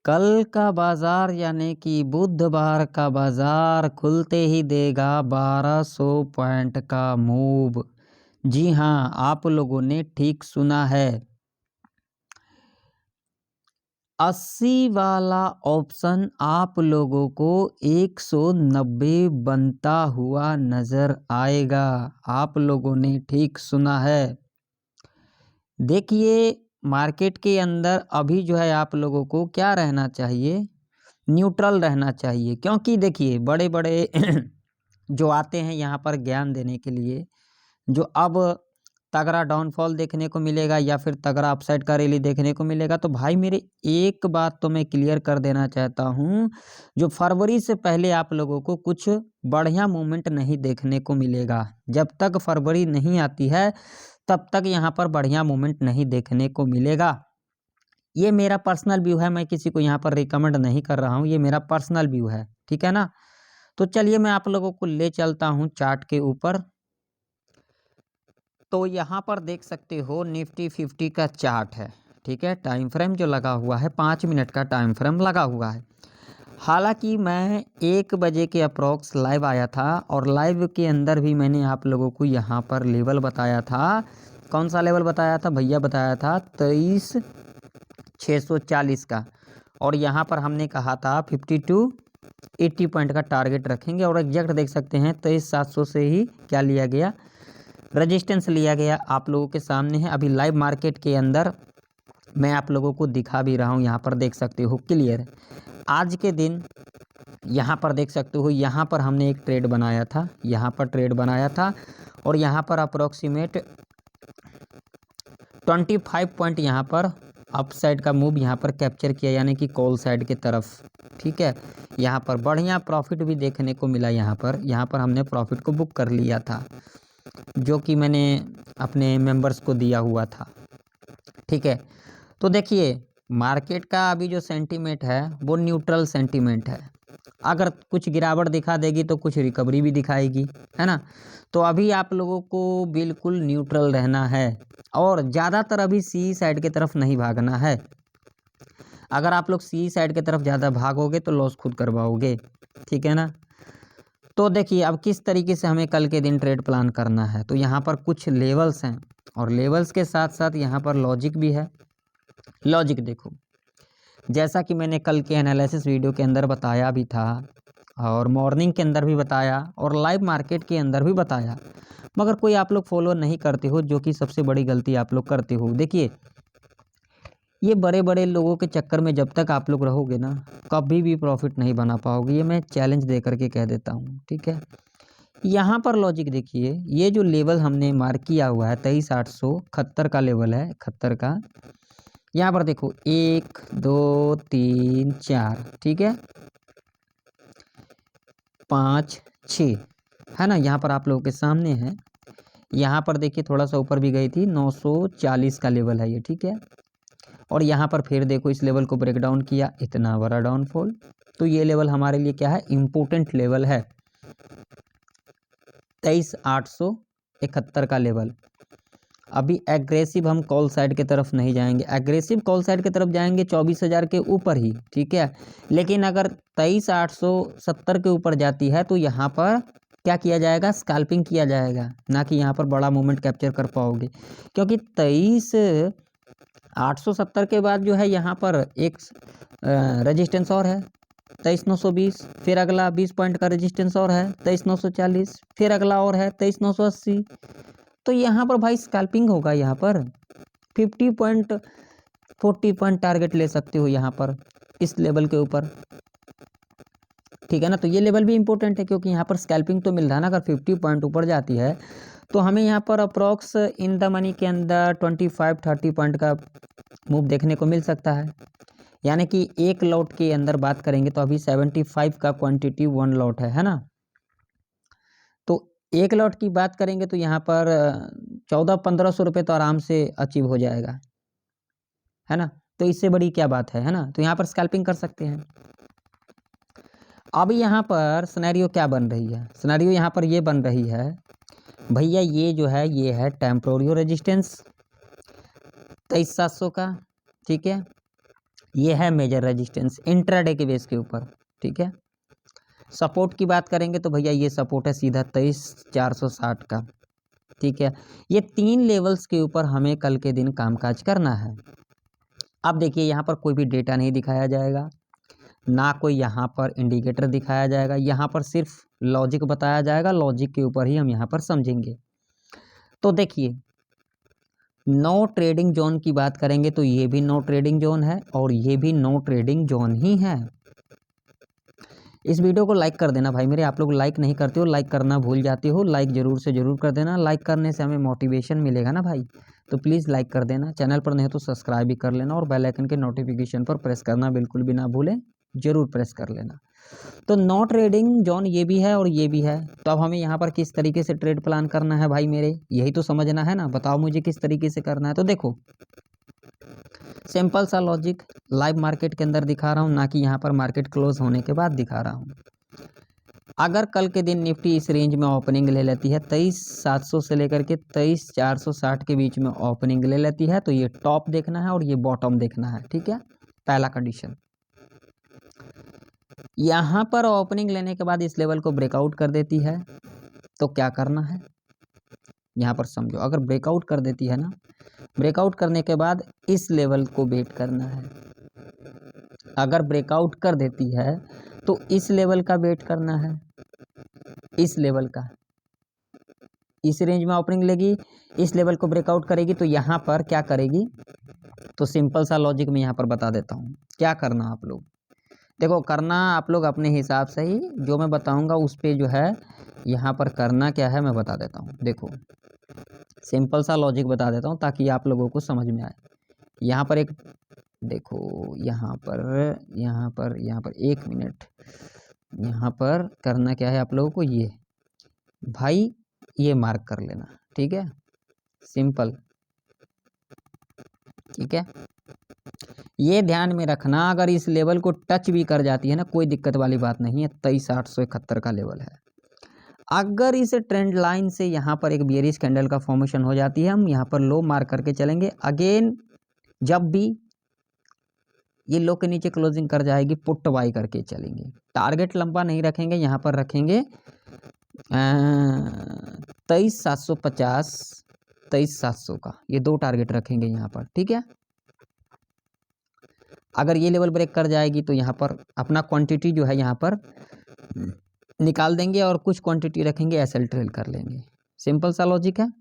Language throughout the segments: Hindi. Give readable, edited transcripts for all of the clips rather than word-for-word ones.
कल का बाजार यानी कि बुधवार का बाजार खुलते ही देगा 1200 पॉइंट का मूव। जी हाँ, आप लोगों ने ठीक सुना है। 80 वाला ऑप्शन आप लोगों को 190 बनता हुआ नजर आएगा। आप लोगों ने ठीक सुना है। देखिए, मार्केट के अंदर अभी जो है आप लोगों को क्या रहना चाहिए, न्यूट्रल रहना चाहिए। क्योंकि देखिए बड़े बड़े जो आते हैं यहाँ पर ज्ञान देने के लिए, जो अब तगड़ा डाउनफॉल देखने को मिलेगा या फिर तगड़ा अपसाइड का रैली देखने को मिलेगा, तो भाई मेरे एक बात तो मैं क्लियर कर देना चाहता हूँ, जो फरवरी से पहले आप लोगों को कुछ बढ़िया मूवमेंट नहीं देखने को मिलेगा। जब तक फरवरी नहीं आती है तब तक यहाँ पर बढ़िया मूवमेंट नहीं देखने को मिलेगा। ये मेरा पर्सनल व्यू है, मैं किसी को यहाँ पर रिकमेंड नहीं कर रहा हूँ, ये मेरा पर्सनल व्यू है, ठीक है ना। तो चलिए मैं आप लोगों को ले चलता हूँ चार्ट के ऊपर। तो यहाँ पर देख सकते हो निफ्टी 50 का चार्ट है, ठीक है। टाइम फ्रेम जो लगा हुआ है 5 मिनट का टाइम फ्रेम लगा हुआ है। हालांकि मैं 1 बजे के अप्रॉक्स लाइव आया था और लाइव के अंदर भी मैंने आप लोगों को यहाँ पर लेवल बताया था। कौन सा लेवल बताया था भैया? बताया था 23,640 का। और यहाँ पर हमने कहा था 50 to 80 पॉइंट का टारगेट रखेंगे और एग्जैक्ट देख सकते हैं 23,700 से ही क्या लिया गया, रेजिस्टेंस लिया गया। आप लोगों के सामने है अभी लाइव मार्केट के अंदर, मैं आप लोगों को दिखा भी रहा हूँ, यहाँ पर देख सकते हो क्लियर। आज के दिन यहाँ पर देख सकते हो, यहाँ पर हमने एक ट्रेड बनाया था, यहाँ पर ट्रेड बनाया था और यहाँ पर अप्रोक्सीमेट 25 पॉइंट यहाँ पर अप साइड का मूव यहाँ पर कैप्चर किया, यानी कि कॉल साइड के तरफ, ठीक है। यहाँ पर बढ़िया प्रॉफिट भी देखने को मिला। यहाँ पर हमने प्रॉफिट को बुक कर लिया था, जो कि मैंने अपने मेंबर्स को दिया हुआ था, ठीक है। तो देखिए मार्केट का अभी जो सेंटीमेंट है वो न्यूट्रल सेंटीमेंट है। अगर कुछ गिरावट दिखा देगी तो कुछ रिकवरी भी दिखाएगी, है ना। तो अभी आप लोगों को बिल्कुल न्यूट्रल रहना है और ज़्यादातर अभी सी साइड की तरफ नहीं भागना है। अगर आप लोग सी साइड की तरफ ज़्यादा भागोगे तो लॉस खुद करवाओगे, ठीक है ना। तो देखिए अब किस तरीके से हमें कल के दिन ट्रेड प्लान करना है। तो यहाँ पर कुछ लेवल्स हैं और लेवल्स के साथ साथ यहाँ पर लॉजिक भी है। लॉजिक देखो, जैसा कि मैंने कल के एनालिसिस वीडियो के अंदर बताया भी था और मॉर्निंग के अंदर भी बताया और लाइव मार्केट के अंदर भी बताया, मगर कोई आप लोग फॉलो नहीं करते हो, जो कि सबसे बड़ी गलती आप लोग करते हो। देखिए ये बड़े बड़े लोगों के चक्कर में जब तक आप लोग रहोगे ना, कभी भी प्रॉफिट नहीं बना पाओगे, ये मैं चैलेंज दे करके कह देता हूँ, ठीक है। यहाँ पर लॉजिक देखिए, ये जो लेवल हमने मार्क किया हुआ है 23,871 का लेवल है, 71 का। यहाँ पर देखो 1 2 3 4, ठीक है, 5 6, है ना। यहाँ पर आप लोगों के सामने है। यहाँ पर देखिए थोड़ा सा ऊपर भी गई थी, 940 का लेवल है ये, ठीक है। और यहाँ पर फिर देखो इस लेवल को ब्रेक डाउन किया, इतना बड़ा डाउनफॉल। तो ये लेवल हमारे लिए क्या है, इम्पोर्टेंट लेवल है, 23,871 का लेवल। अभी एग्रेसिव हम कॉल साइड की तरफ नहीं जाएंगे, एग्रेसिव कॉल साइड की तरफ जाएंगे 24,000 के ऊपर ही, ठीक है। लेकिन अगर 23,870 के ऊपर जाती है तो यहाँ पर क्या किया जाएगा, स्कैल्पिंग किया जाएगा, ना कि यहाँ पर बड़ा मूवमेंट कैप्चर कर पाओगे। क्योंकि 23,870 के बाद जो है यहाँ पर एक रेजिस्टेंस और है 23,920, फिर अगला 20 पॉइंट का रेजिस्टेंस और है 23,940, फिर अगला और है 23,980। तो यहाँ पर भाई स्कैल्पिंग होगा। यहाँ पर 50 पॉइंट 40 पॉइंट टारगेट ले सकते हो यहाँ पर इस लेवल के ऊपर, ठीक है ना। तो ये लेवल भी इंपॉर्टेंट है क्योंकि यहाँ पर स्कैल्पिंग तो मिल रहा है ना। अगर 50 पॉइंट ऊपर जाती है तो हमें यहाँ पर अप्रॉक्स इन द मनी के अंदर 25-30 पॉइंट का मूव देखने को मिल सकता है। यानी कि एक लॉट के अंदर बात करेंगे तो अभी 75 का क्वांटिटी 1 लॉट है ना। तो एक लॉट की बात करेंगे तो यहाँ पर 1400-1500 रुपये तो आराम से अचीव हो जाएगा, है ना। तो इससे बड़ी क्या बात है ना। तो यहाँ पर स्कैल्पिंग कर सकते हैं। अब यहाँ पर सिनेरियो क्या बन रही है, सिनेरियो यहाँ पर ये बन रही है भैया, ये जो है ये है टेम्पोरियो रेजिस्टेंस 23,700 का, ठीक है। ये है मेजर रेजिस्टेंस इंट्राडे के बेस के ऊपर, ठीक है। सपोर्ट की बात करेंगे तो भैया ये सपोर्ट है सीधा 23,460 का, ठीक है। ये 3 लेवल्स के ऊपर हमें कल के दिन कामकाज करना है। अब देखिए यहाँ पर कोई भी डेटा नहीं दिखाया जाएगा, ना कोई यहाँ पर इंडिकेटर दिखाया जाएगा, यहाँ पर सिर्फ लॉजिक बताया जाएगा, लॉजिक के ऊपर ही हम यहाँ पर समझेंगे। तो देखिए नो ट्रेडिंग जोन की बात करेंगे तो ये भी नो ट्रेडिंग जोन है और ये भी नो ट्रेडिंग जोन ही है। इस वीडियो को लाइक कर देना भाई मेरे, आप लोग लाइक नहीं करते हो, लाइक करना भूल जाते हो, लाइक ज़रूर से ज़रूर कर देना। लाइक करने से हमें मोटिवेशन मिलेगा ना भाई, तो प्लीज़ लाइक कर देना। चैनल पर नहीं हो तो सब्सक्राइब भी कर लेना और बेल आइकन के नोटिफिकेशन पर प्रेस करना बिल्कुल भी ना भूलें, ज़रूर प्रेस कर लेना। तो नो ट्रेडिंग जोन ये भी है और ये भी है। तो अब हमें यहाँ पर किस तरीके से ट्रेड प्लान करना है भाई मेरे, यही तो समझना है ना। बताओ मुझे किस तरीके से करना है। तो देखो सिंपल सा लॉजिक लाइव मार्केट के अंदर दिखा रहा हूँ, ना कि यहाँ पर मार्केट क्लोज होने के बाद दिखा रहा हूँ। अगर कल के दिन निफ्टी इस रेंज में ओपनिंग ले लेती है 23,700 से लेकर के 23,460 के बीच में ओपनिंग ले लेती है, तो ये टॉप देखना है और ये बॉटम देखना है, ठीक है। पहला कंडीशन। यहाँ पर ओपनिंग लेने के बाद इस लेवल को ब्रेकआउट कर देती है तो क्या करना है यहाँ पर समझो। अगर ब्रेकआउट कर देती है ना, ब्रेकआउट करने के बाद इस लेवल को वेट करना है। अगर ब्रेकआउट कर देती है तो इस लेवल का वेट करना है, इस लेवल का। इस रेंज में ओपनिंग लेगी, इस लेवल को ब्रेकआउट करेगी तो यहाँ पर क्या करेगी। तो सिंपल सा लॉजिक मैं यहाँ पर बता देता हूँ क्या करना। आप लोग देखो, करना आप लोग अपने हिसाब से ही, जो मैं बताऊँगा उस पे जो है यहाँ पर करना क्या है मैं बता देता हूँ। देखो सिंपल सा लॉजिक बता देता हूँ ताकि आप लोगों को समझ में आए। यहाँ पर एक देखो, यहाँ पर 1 मिनट, यहाँ पर करना क्या है आप लोगों को, ये भाई ये मार्क कर लेना, ठीक है। सिंपल, ठीक है। ये ध्यान में रखना, अगर इस लेवल को टच भी कर जाती है ना, कोई दिक्कत वाली बात नहीं है। 23,871 का लेवल है। अगर इस ट्रेंड लाइन से यहाँ पर एक बियरिश कैंडल का फॉर्मेशन हो जाती है, हम यहाँ पर लो मार्क करके चलेंगे। अगेन जब भी ये लो के नीचे क्लोजिंग कर जाएगी, पुट बाई करके चलेंगे। टारगेट लंबा नहीं रखेंगे, यहाँ पर रखेंगे 23,750 23,700 का, ये 2 टारगेट रखेंगे यहाँ पर, ठीक है। अगर ये लेवल ब्रेक कर जाएगी तो यहाँ पर अपना क्वांटिटी जो है यहाँ पर निकाल देंगे और कुछ क्वांटिटी रखेंगे, एसएल ट्रेल कर लेंगे। सिंपल सा लॉजिक है,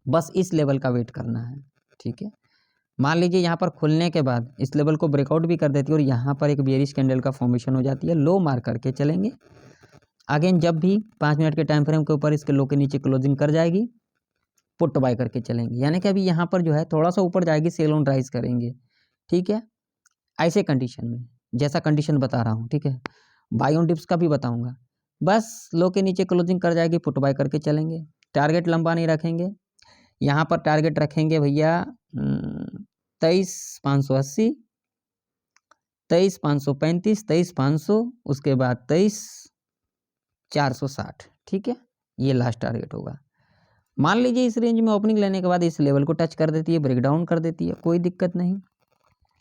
बस इस लेवल का वेट करना है, ठीक है। मान लीजिए यहाँ पर खुलने के बाद इस लेवल को ब्रेकआउट भी कर देती है और यहाँ पर एक बेयरिश कैंडल का फॉर्मेशन हो जाती है, लो मार करके चलेंगे। अगेन जब भी 5 मिनट के टाइम फ्रेम के ऊपर इसके लो के नीचे क्लोजिंग कर जाएगी, पुट बाय करके चलेंगे। यानी कि अभी यहाँ पर जो है थोड़ा सा ऊपर जाएगी, सेल ऑन राइज करेंगे, ठीक है। ऐसे कंडीशन में जैसा कंडीशन बता रहा हूँ, ठीक है। बाय ऑन डिप्स का भी बताऊँगा। बस लो के नीचे क्लोजिंग कर जाएगी, पुट बाय करके चलेंगे। टारगेट लंबा नहीं रखेंगे, यहाँ पर टारगेट रखेंगे भैया 23,580, 23,535, 23,500, उसके बाद 23,460, ठीक है। ये लास्ट टारगेट होगा। मान लीजिए इस रेंज में ओपनिंग लेने के बाद इस लेवल को टच कर देती है, ब्रेकडाउन कर देती है, कोई दिक्कत नहीं।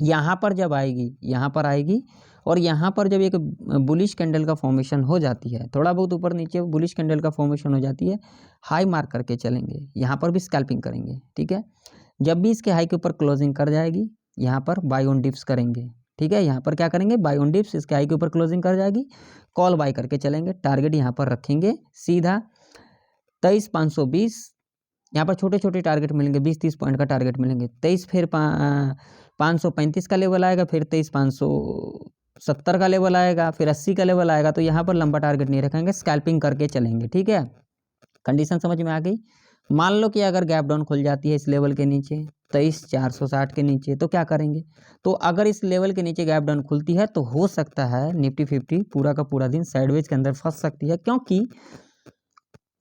यहाँ पर जब आएगी, यहाँ पर आएगी और यहाँ पर जब एक बुलिश कैंडल का फॉर्मेशन हो जाती है, थोड़ा बहुत ऊपर नीचे बुलिश कैंडल का फॉर्मेशन हो जाती है, हाई मार्क करके चलेंगे। यहाँ पर भी स्कैल्पिंग करेंगे, ठीक है। जब भी इसके हाई के ऊपर क्लोजिंग कर जाएगी, यहाँ पर बाय ऑन डिप्स करेंगे, ठीक है। यहाँ पर क्या करेंगे, बाय ऑन डिप्स, इसके हाई के ऊपर क्लोजिंग कर जाएगी, कॉल बाय करके चलेंगे। टारगेट यहाँ पर रखेंगे सीधा 23,520। यहाँ पर छोटे छोटे टारगेट मिलेंगे, 20-30 पॉइंट का टारगेट मिलेंगे। 23 फिर 535 का लेवल आएगा, फिर 23,570 का लेवल आएगा, फिर 80 का लेवल आएगा। तो यहाँ पर लंबा टारगेट नहीं रखेंगे, स्कैल्पिंग करके चलेंगे, ठीक है। कंडीशन समझ में आ गई। मान लो कि अगर गैप डाउन खुल जाती है इस लेवल के नीचे 23,460 के नीचे, तो क्या करेंगे। तो अगर इस लेवल के नीचे गैप डाउन खुलती है तो हो सकता है निफ्टी 50 पूरा का पूरा दिन साइडवेज के अंदर फंस सकती है, क्योंकि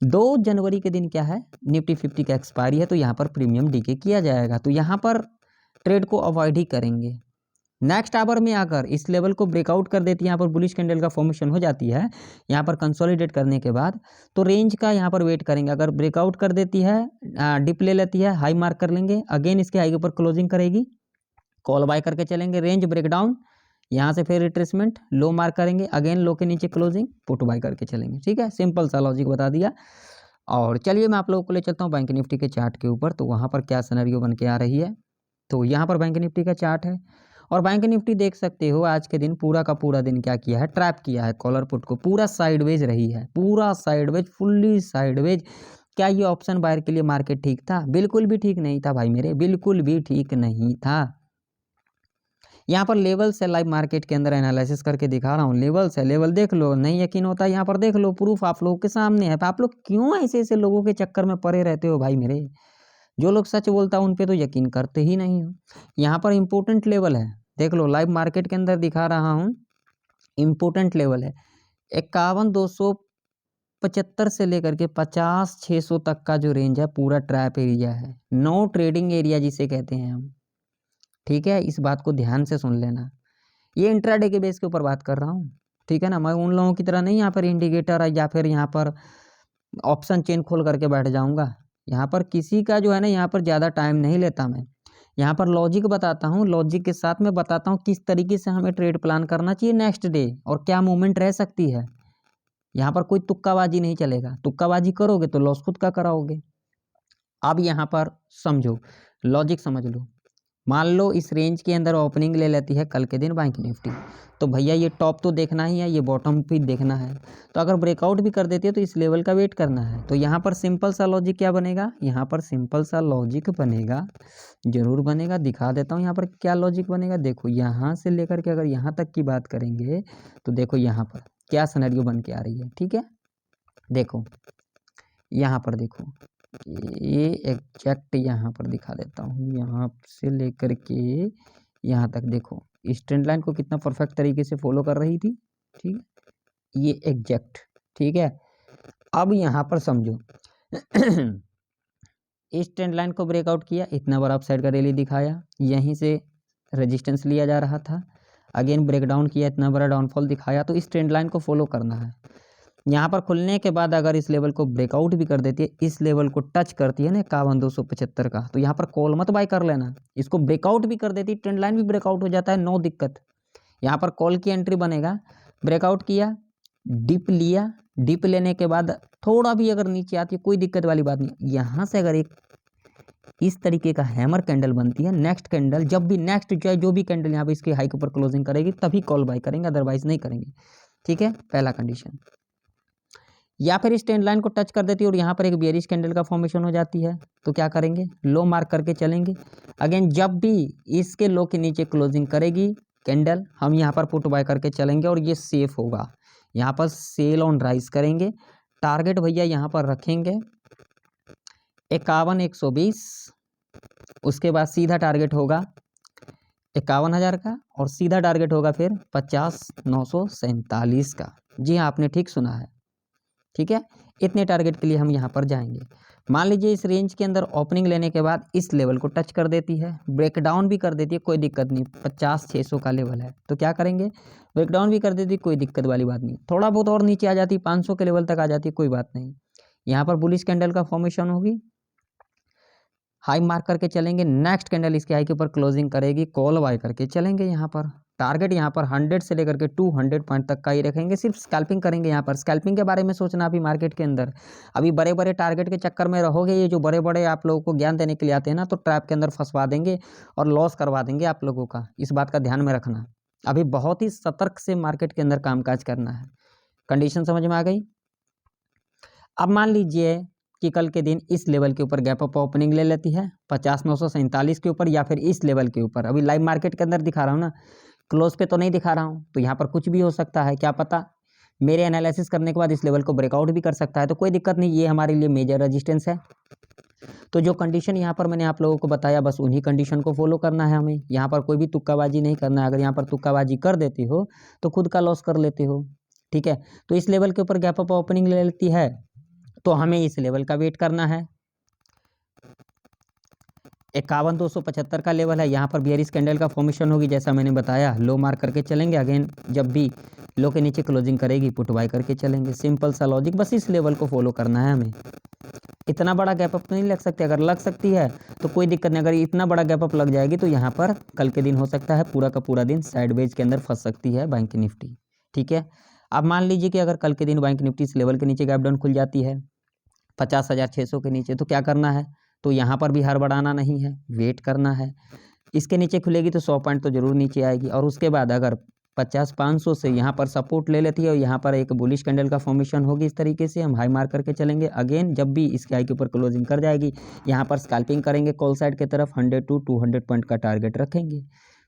2 जनवरी के दिन क्या है, निफ्टी 50 का एक्सपायरी है, तो यहाँ पर प्रीमियम डीके किया जाएगा। तो यहाँ पर ट्रेड को अवॉइड ही करेंगे। नेक्स्ट आवर में आकर इस लेवल को ब्रेकआउट कर देती है, यहाँ पर बुलिश कैंडल का फॉर्मेशन हो जाती है, यहाँ पर कंसोलिडेट करने के बाद तो रेंज का यहाँ पर वेट करेंगे। अगर ब्रेकआउट कर देती है, डिप ले लेती है, हाई मार्क कर लेंगे। अगेन इसके हाई के ऊपर क्लोजिंग करेगी, कॉल बाय करके चलेंगे, रेंज ब्रेकडाउन, यहाँ से फिर रिट्रेसमेंट, लो मार्क करेंगे, अगेन लो के नीचे क्लोजिंग, पुट बाय करके चलेंगे। ठीक है, सिंपल सा लॉजिक बता दिया। और चलिए मैं आप लोगों को ले चलता हूँ बैंक निफ्टी के चार्ट के ऊपर, तो वहाँ पर क्या सिनेरियो बन के आ रही है। तो यहाँ पर बैंक निफ्टी का चार्ट है और बैंक निफ्टी देख सकते हो आज के दिन पूरा का पूरा दिन क्या किया है, ट्रैप किया है कॉलर पुट को, पूरा साइडवेज रही है, पूरा साइडवेज, फुल्ली साइडवेज। क्या ये ऑप्शन बायर के लिए मार्केट ठीक था? बिल्कुल भी ठीक नहीं था भाई मेरे, बिल्कुल भी ठीक नहीं था। यहाँ पर लेवल्स है, लाइव मार्केट के अंदर एनालिसिस करके दिखा रहा हूँ, लेवल्स है, लेवल देख लो, नहीं यकीन होता यहाँ पर देख लो, प्रूफ आप लोगों के सामने है। आप लोग क्यों ऐसे ऐसे लोगों के चक्कर में पड़े रहते हो भाई मेरे? जो लोग सच बोलता है उन पे तो यकीन करते ही नहीं हो। यहाँ पर इंपोर्टेंट लेवल है, देख लो, लाइव मार्केट के अंदर दिखा रहा हूँ, इंपोर्टेंट लेवल है 51,275 से लेकर के 50,600 तक का जो रेंज है पूरा ट्रैप एरिया है, नो ट्रेडिंग एरिया जिसे कहते हैं हम। ठीक है, इस बात को ध्यान से सुन लेना, ये इंट्राडे के बेस के ऊपर बात कर रहा हूँ। ठीक है ना, मैं उन लोगों की तरह नहीं यहाँ पर इंडिकेटर या फिर यहाँ पर ऑप्शन चेन खोल करके बैठ जाऊँगा। यहाँ पर किसी का जो है ना, यहाँ पर ज़्यादा टाइम नहीं लेता मैं, यहाँ पर लॉजिक बताता हूँ, लॉजिक के साथ में बताता हूँ किस तरीके से हमें ट्रेड प्लान करना चाहिए नेक्स्ट डे और क्या मूवमेंट रह सकती है। यहाँ पर कोई तुक्काबाजी नहीं चलेगा, तुक्काबाजी करोगे तो लॉस खुद का कराओगे। अब यहाँ पर समझो, लॉजिक समझ लो, मान लो इस रेंज के अंदर ओपनिंग ले लेती है कल के दिन बैंक निफ्टी, तो भैया ये टॉप तो देखना ही है, ये बॉटम भी देखना है। तो अगर ब्रेकआउट भी कर देती है तो इस लेवल का वेट करना है। तो यहाँ पर सिंपल सा लॉजिक क्या बनेगा, यहाँ पर सिंपल सा लॉजिक बनेगा, जरूर बनेगा, दिखा देता हूँ यहाँ पर क्या लॉजिक बनेगा। देखो यहाँ से लेकर के अगर यहाँ तक की बात करेंगे तो देखो यहाँ पर क्या सिनेरियो बन के आ रही है। ठीक है, देखो यहाँ पर देखो, ये एग्जैक्ट यहाँ पर दिखा देता हूँ, यहाँ से लेकर के यहाँ तक देखो, इस ट्रेंड लाइन को कितना परफेक्ट तरीके से फॉलो कर रही थी। ठीक है, ये एग्जैक्ट। ठीक है, अब यहाँ पर समझो इस ट्रेंड लाइन को ब्रेकआउट किया, इतना बड़ा अपसाइड का रैली दिखाया, यहीं से रेजिस्टेंस लिया जा रहा था, अगेन ब्रेकडाउन किया, इतना बड़ा डाउनफॉल दिखाया। तो इस ट्रेंड लाइन को फॉलो करना है। यहाँ पर खुलने के बाद अगर इस लेवल को ब्रेकआउट भी कर देती है, इस लेवल को टच करती है ना 51,275 का, तो यहाँ पर कॉल मत बाय कर लेना। इसको ब्रेकआउट भी कर देती है, ट्रेंड लाइन भी ब्रेकआउट हो जाता है, नो दिक्कत। यहाँ पर कॉल की एंट्री बनेगा, ब्रेकआउट किया, डिप लिया, डिप लेने के बाद थोड़ा भी अगर नीचे आती है कोई दिक्कत वाली बात नहीं। यहाँ से अगर एक इस तरीके का हैमर कैंडल बनती है, नेक्स्ट कैंडल जब भी नेक्स्ट जो भी कैंडल यहाँ पे इसके हाई के ऊपर क्लोजिंग करेगी तभी कॉल बाय करेंगे, अदरवाइज नहीं करेंगे। ठीक है, पहला कंडीशन। या फिर इस ट्रेंड लाइन को टच कर देती है और यहाँ पर एक बेयरिश कैंडल का फॉर्मेशन हो जाती है, तो क्या करेंगे, लो मार्क करके चलेंगे। अगेन जब भी इसके लो के नीचे क्लोजिंग करेगी कैंडल, हम यहाँ पर पुट बाय करके चलेंगे और ये सेफ होगा। यहाँ पर सेल ऑन राइज करेंगे, टारगेट भैया यहाँ पर रखेंगे 51,120, उसके बाद सीधा टारगेट होगा 51,000 का और सीधा टारगेट होगा फिर 50,947 का। जी हाँ, आपने ठीक सुना है। ठीक है, इतने टारगेट के लिए हम यहाँ पर जाएंगे। मान लीजिए इस रेंज के अंदर ओपनिंग लेने के बाद इस लेवल को टच कर देती है, ब्रेकडाउन भी कर देती है, कोई दिक्कत नहीं, 50,600 का लेवल है, तो क्या करेंगे, ब्रेकडाउन भी कर देती है, कोई दिक्कत वाली बात नहीं, थोड़ा बहुत और नीचे आ जाती, 500 के लेवल तक आ जाती, कोई बात नहीं। यहाँ पर बुलिश कैंडल का फॉर्मेशन होगी, हाई मार्क करके चलेंगे, नेक्स्ट कैंडल इसके हाई के ऊपर क्लोजिंग करेगी, कॉल बाय करके चलेंगे। यहाँ पर टारगेट यहाँ पर 100 से लेकर के 200 पॉइंट तक का ही रखेंगे, सिर्फ स्कैल्पिंग करेंगे। यहाँ पर स्कैल्पिंग के बारे में सोचना अभी मार्केट के अंदर, अभी बड़े बड़े टारगेट के चक्कर में रहोगे, ये जो बड़े बड़े आप लोगों को ज्ञान देने के लिए आते हैं ना, तो ट्रैप के अंदर फंसवा देंगे और लॉस करवा देंगे आप लोगों का, इस बात का ध्यान में रखना। अभी बहुत ही सतर्क से मार्केट के अंदर कामकाज करना है। कंडीशन समझ में आ गई। अब मान लीजिए कि कल के दिन इस लेवल के ऊपर गैप अप ओपनिंग ले लेती है 50,947 के ऊपर या फिर इस लेवल के ऊपर, अभी लाइव मार्केट के अंदर दिखा रहा हूँ ना, क्लोज पे तो नहीं दिखा रहा हूँ, तो यहाँ पर कुछ भी हो सकता है, क्या पता मेरे एनालिसिस करने के बाद इस लेवल को ब्रेकआउट भी कर सकता है, तो कोई दिक्कत नहीं, ये हमारे लिए मेजर रेजिस्टेंस है। तो जो कंडीशन यहाँ पर मैंने आप लोगों को बताया, बस उन्हीं कंडीशन को फॉलो करना है हमें, यहाँ पर कोई भी तुक्काबाजी नहीं करना है। अगर यहाँ पर तुक्काबाजी कर देती हो तो खुद का लॉस कर लेते हो। ठीक है, तो इस लेवल के ऊपर गैप अप ओपनिंग ले लेती है तो हमें इस लेवल का वेट करना है, 51,275 का लेवल है, यहाँ पर बेयरिश कैंडल का फॉर्मेशन होगी, जैसा मैंने बताया, लो मार्क करके चलेंगे। अगेन जब भी लो के नीचे क्लोजिंग करेगी, पुट बाय करके चलेंगे। सिंपल सा लॉजिक, बस इस लेवल को फॉलो करना है हमें। इतना बड़ा गैप अप नहीं लग सकती, अगर लग सकती है तो कोई दिक्कत नहीं। अगर इतना बड़ा गैप अप लग जाएगी तो यहाँ पर कल के दिन हो सकता है पूरा का पूरा दिन साइडवेज के अंदर फंस सकती है बैंक निफ्टी। ठीक है, अब मान लीजिए कि अगर कल के दिन बैंक निफ्टी इस लेवल के नीचे गैप डाउन खुल जाती है 50,600 के नीचे, तो क्या करना है, तो यहाँ पर भी हड़बड़ाना नहीं है, वेट करना है। इसके नीचे खुलेगी तो 100 पॉइंट तो जरूर नीचे आएगी, और उसके बाद अगर 50-500 से यहाँ पर सपोर्ट ले लेती है और यहाँ पर एक बुलिश कैंडल का फॉर्मेशन होगी, इस तरीके से हम हाई मार्क करके चलेंगे। अगेन जब भी इसके हाई के ऊपर क्लोजिंग कर जाएगी, यहाँ पर स्कैल्पिंग करेंगे कॉल साइड की तरफ, 100 to 200 पॉइंट का टारगेट रखेंगे।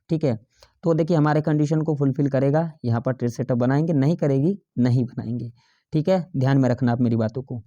ठीक है, तो देखिए हमारे कंडीशन को फुलफिल करेगा, यहाँ पर ट्रेड सेटअप बनाएंगे, नहीं करेगी नहीं बनाएंगे। ठीक है, ध्यान में रखना आप मेरी बातों को।